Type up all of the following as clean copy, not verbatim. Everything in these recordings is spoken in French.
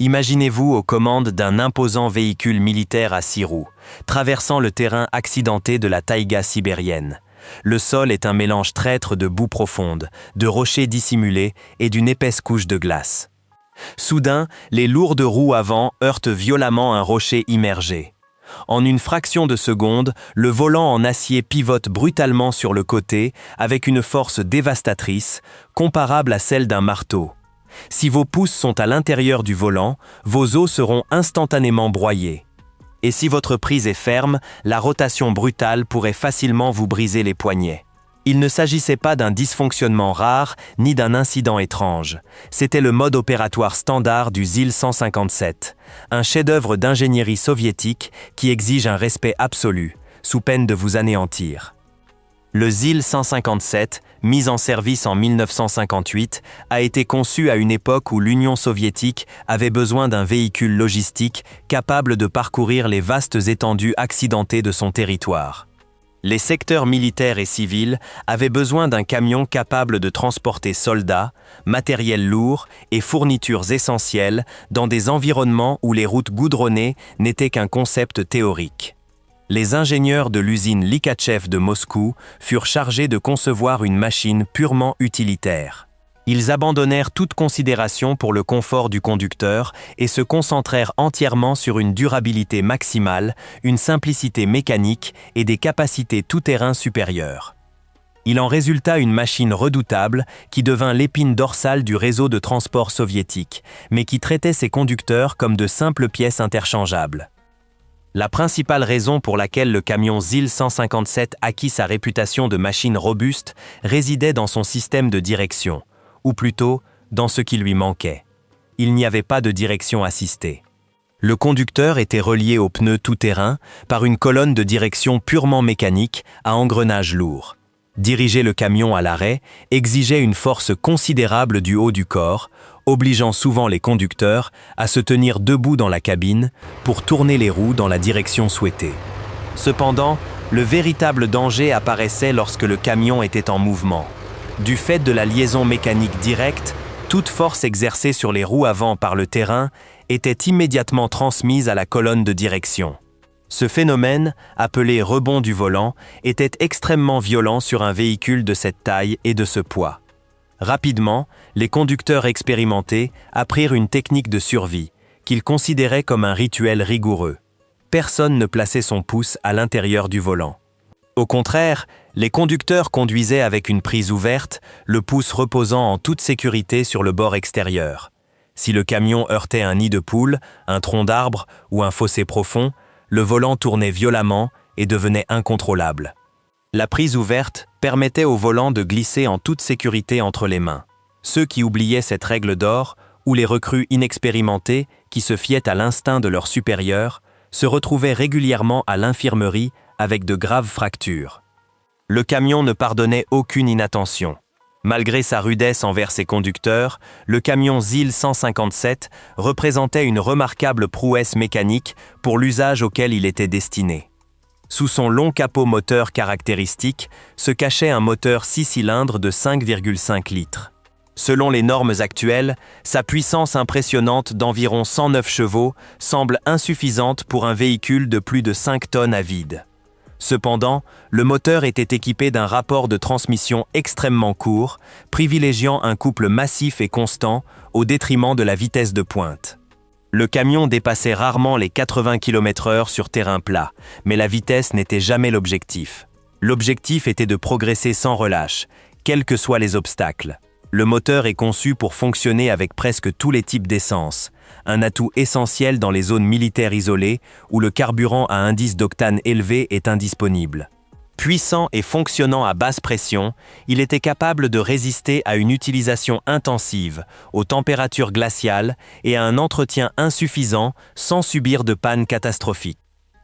Imaginez-vous aux commandes d'un imposant véhicule militaire à 6 roues, traversant le terrain accidenté de la taïga sibérienne. Le sol est un mélange traître de boue profonde, de rochers dissimulés et d'une épaisse couche de glace. Soudain, les lourdes roues avant heurtent violemment un rocher immergé. En une fraction de seconde, le volant en acier pivote brutalement sur le côté avec une force dévastatrice, comparable à celle d'un marteau. Si vos pouces sont à l'intérieur du volant, vos os seront instantanément broyés. Et si votre prise est ferme, la rotation brutale pourrait facilement vous briser les poignets. Il ne s'agissait pas d'un dysfonctionnement rare ni d'un incident étrange. C'était le mode opératoire standard du ZIL-157, un chef-d'œuvre d'ingénierie soviétique qui exige un respect absolu, sous peine de vous anéantir. Le ZIL-157, mis en service en 1958, a été conçu à une époque où l'Union soviétique avait besoin d'un véhicule logistique capable de parcourir les vastes étendues accidentées de son territoire. Les secteurs militaires et civils avaient besoin d'un camion capable de transporter soldats, matériel lourd et fournitures essentielles dans des environnements où les routes goudronnées n'étaient qu'un concept théorique. Les ingénieurs de l'usine Likhachev de Moscou furent chargés de concevoir une machine purement utilitaire. Ils abandonnèrent toute considération pour le confort du conducteur et se concentrèrent entièrement sur une durabilité maximale, une simplicité mécanique et des capacités tout-terrain supérieures. Il en résulta une machine redoutable qui devint l'épine dorsale du réseau de transport soviétique, mais qui traitait ses conducteurs comme de simples pièces interchangeables. La principale raison pour laquelle le camion ZIL-157 acquit sa réputation de machine robuste résidait dans son système de direction, ou plutôt dans ce qui lui manquait. Il n'y avait pas de direction assistée. Le conducteur était relié au pneu tout-terrain par une colonne de direction purement mécanique à engrenage lourd. Diriger le camion à l'arrêt exigeait une force considérable du haut du corps, obligeant souvent les conducteurs à se tenir debout dans la cabine pour tourner les roues dans la direction souhaitée. Cependant, le véritable danger apparaissait lorsque le camion était en mouvement. Du fait de la liaison mécanique directe, toute force exercée sur les roues avant par le terrain était immédiatement transmise à la colonne de direction. Ce phénomène, appelé rebond du volant, était extrêmement violent sur un véhicule de cette taille et de ce poids. Rapidement, les conducteurs expérimentés apprirent une technique de survie, qu'ils considéraient comme un rituel rigoureux. Personne ne plaçait son pouce à l'intérieur du volant. Au contraire, les conducteurs conduisaient avec une prise ouverte, le pouce reposant en toute sécurité sur le bord extérieur. Si le camion heurtait un nid de poule, un tronc d'arbre ou un fossé profond, le volant tournait violemment et devenait incontrôlable. La prise ouverte permettait au volant de glisser en toute sécurité entre les mains. Ceux qui oubliaient cette règle d'or, ou les recrues inexpérimentés qui se fiaient à l'instinct de leurs supérieurs, se retrouvaient régulièrement à l'infirmerie avec de graves fractures. Le camion ne pardonnait aucune inattention. Malgré sa rudesse envers ses conducteurs, le camion ZIL-157 représentait une remarquable prouesse mécanique pour l'usage auquel il était destiné. Sous son long capot moteur caractéristique se cachait un moteur 6 cylindres de 5,5 litres. Selon les normes actuelles, sa puissance impressionnante d'environ 109 chevaux semble insuffisante pour un véhicule de plus de 5 tonnes à vide. Cependant, le moteur était équipé d'un rapport de transmission extrêmement court, privilégiant un couple massif et constant au détriment de la vitesse de pointe. Le camion dépassait rarement les 80 km/h sur terrain plat, mais la vitesse n'était jamais l'objectif. L'objectif était de progresser sans relâche, quels que soient les obstacles. Le moteur est conçu pour fonctionner avec presque tous les types d'essence, un atout essentiel dans les zones militaires isolées où le carburant à indice d'octane élevé est indisponible. Puissant et fonctionnant à basse pression, il était capable de résister à une utilisation intensive, aux températures glaciales et à un entretien insuffisant sans subir de panne catastrophique.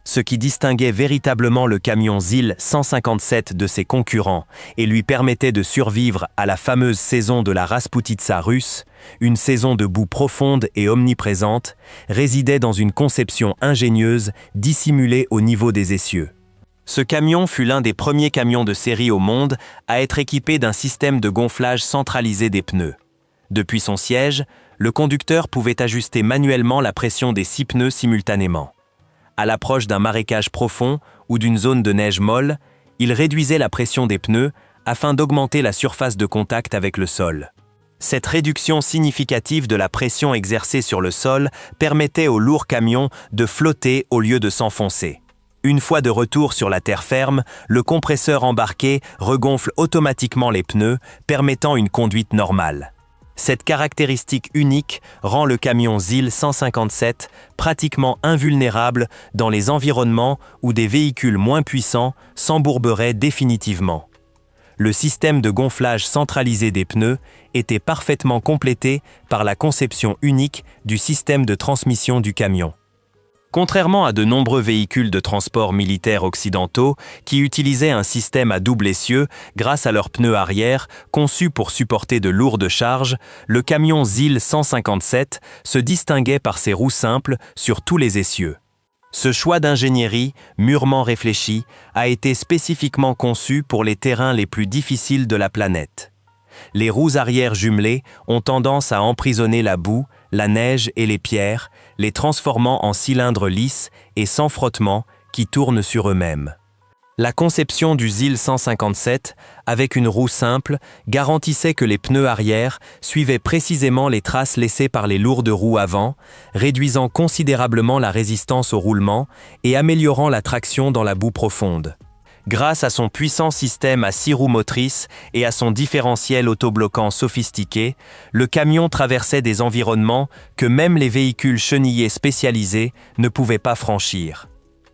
Ce qui distinguait véritablement le camion ZIL-157 de ses concurrents et lui permettait de survivre à la fameuse saison de la Rasputitsa russe, une saison de boue profonde et omniprésente, résidait dans une conception ingénieuse dissimulée au niveau des essieux. Ce camion fut l'un des premiers camions de série au monde à être équipé d'un système de gonflage centralisé des pneus. Depuis son siège, Le conducteur pouvait ajuster manuellement la pression des 6 pneus simultanément. À l'approche d'un marécage profond ou d'une zone de neige molle, il réduisait la pression des pneus afin d'augmenter la surface de contact avec le sol. Cette réduction significative de la pression exercée sur le sol permettait aux lourds camions de flotter au lieu de s'enfoncer. Une fois de retour sur la terre ferme, le compresseur embarqué regonfle automatiquement les pneus, permettant une conduite normale. Cette caractéristique unique rend le camion ZIL 157 pratiquement invulnérable dans les environnements où des véhicules moins puissants s'embourberaient définitivement. Le système de gonflage centralisé des pneus était parfaitement complété par la conception unique du système de transmission du camion. Contrairement à de nombreux véhicules de transport militaire occidentaux qui utilisaient un système à double essieu grâce à leurs pneus arrière conçus pour supporter de lourdes charges, le camion ZIL 157 se distinguait par ses roues simples sur tous les essieux. Ce choix d'ingénierie, mûrement réfléchi, a été spécifiquement conçu pour les terrains les plus difficiles de la planète. Les roues arrière jumelées ont tendance à emprisonner la boue, la neige et les pierres, les transformant en cylindres lisses et sans frottement qui tournent sur eux-mêmes. La conception du ZIL 157, avec une roue simple, garantissait que les pneus arrière suivaient précisément les traces laissées par les lourdes roues avant, réduisant considérablement la résistance au roulement et améliorant la traction dans la boue profonde. Grâce à son puissant système à 6 roues motrices et à son différentiel autobloquant sophistiqué, le camion traversait des environnements que même les véhicules chenillés spécialisés ne pouvaient pas franchir.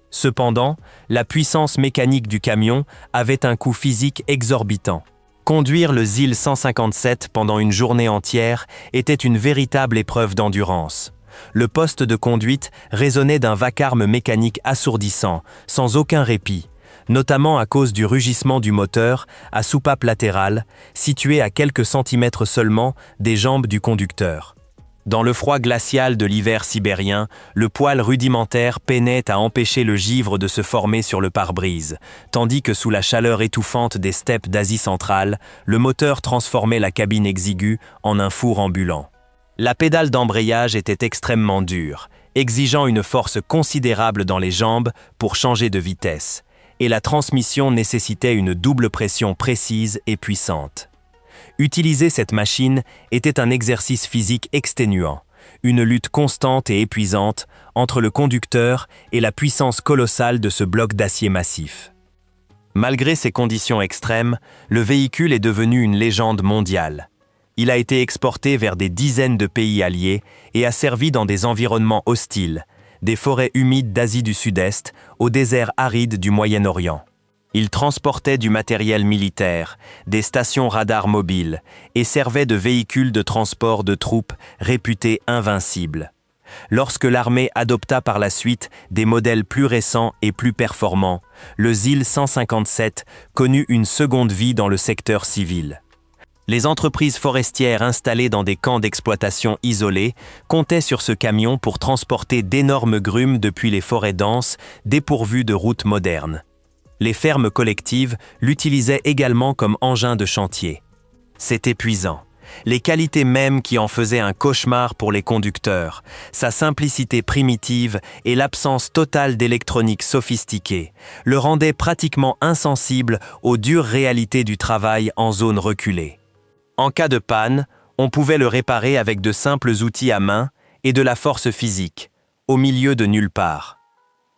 Cependant, la puissance mécanique du camion avait un coût physique exorbitant. Conduire le ZIL 157 pendant une journée entière était une véritable épreuve d'endurance. Le poste de conduite résonnait d'un vacarme mécanique assourdissant, sans aucun répit, notamment à cause du rugissement du moteur à soupape latérale, situé à quelques centimètres seulement des jambes du conducteur. Dans le froid glacial de l'hiver sibérien, le poêle rudimentaire peinait à empêcher le givre de se former sur le pare-brise, tandis que sous la chaleur étouffante des steppes d'Asie centrale, le moteur transformait la cabine exiguë en un four ambulant. La pédale d'embrayage était extrêmement dure, exigeant une force considérable dans les jambes pour changer de vitesse, et la transmission nécessitait une double pression précise et puissante. Utiliser cette machine était un exercice physique exténuant, une lutte constante et épuisante entre le conducteur et la puissance colossale de ce bloc d'acier massif. Malgré ces conditions extrêmes, le véhicule est devenu une légende mondiale. Il a été exporté vers des dizaines de pays alliés et a servi dans des environnements hostiles, des forêts humides d'Asie du Sud-Est au désert aride du Moyen-Orient. Il transportait du matériel militaire, des stations radars mobiles et servait de véhicule de transport de troupes réputés invincibles. Lorsque l'armée adopta par la suite des modèles plus récents et plus performants, le ZIL 157 connut une seconde vie dans le secteur civil. Les entreprises forestières installées dans des camps d'exploitation isolés comptaient sur ce camion pour transporter d'énormes grumes depuis les forêts denses, dépourvues de routes modernes. Les fermes collectives l'utilisaient également comme engin de chantier. C'est épuisant. Les qualités mêmes qui en faisaient un cauchemar pour les conducteurs, sa simplicité primitive et l'absence totale d'électronique sophistiquée, le rendaient pratiquement insensible aux dures réalités du travail en zone reculée. En cas de panne, on pouvait le réparer avec de simples outils à main et de la force physique, au milieu de nulle part.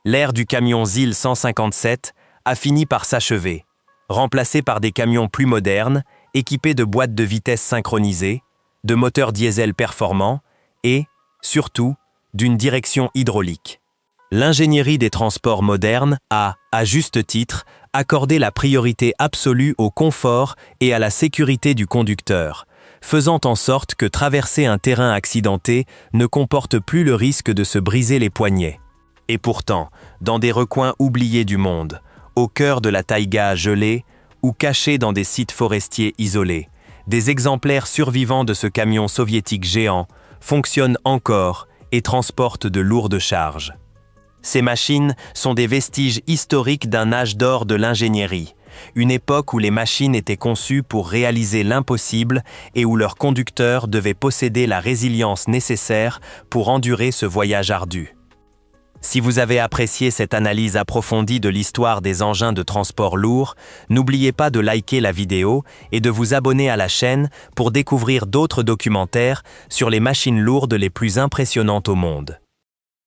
L'ère du camion ZIL 157 a fini par s'achever, remplacé par des camions plus modernes, équipés de boîtes de vitesse synchronisées, de moteurs diesel performants et, surtout, d'une direction hydraulique. L'ingénierie des transports modernes a, à juste titre, accordé la priorité absolue au confort et à la sécurité du conducteur, faisant en sorte que traverser un terrain accidenté ne comporte plus le risque de se briser les poignets. Et pourtant, dans des recoins oubliés du monde, au cœur de la taïga gelée ou cachés dans des sites forestiers isolés, des exemplaires survivants de ce camion soviétique géant fonctionnent encore et transportent de lourdes charges. Ces machines sont des vestiges historiques d'un âge d'or de l'ingénierie, une époque où les machines étaient conçues pour réaliser l'impossible et où leurs conducteurs devaient posséder la résilience nécessaire pour endurer ce voyage ardu. Si vous avez apprécié cette analyse approfondie de l'histoire des engins de transport lourds, n'oubliez pas de liker la vidéo et de vous abonner à la chaîne pour découvrir d'autres documentaires sur les machines lourdes les plus impressionnantes au monde.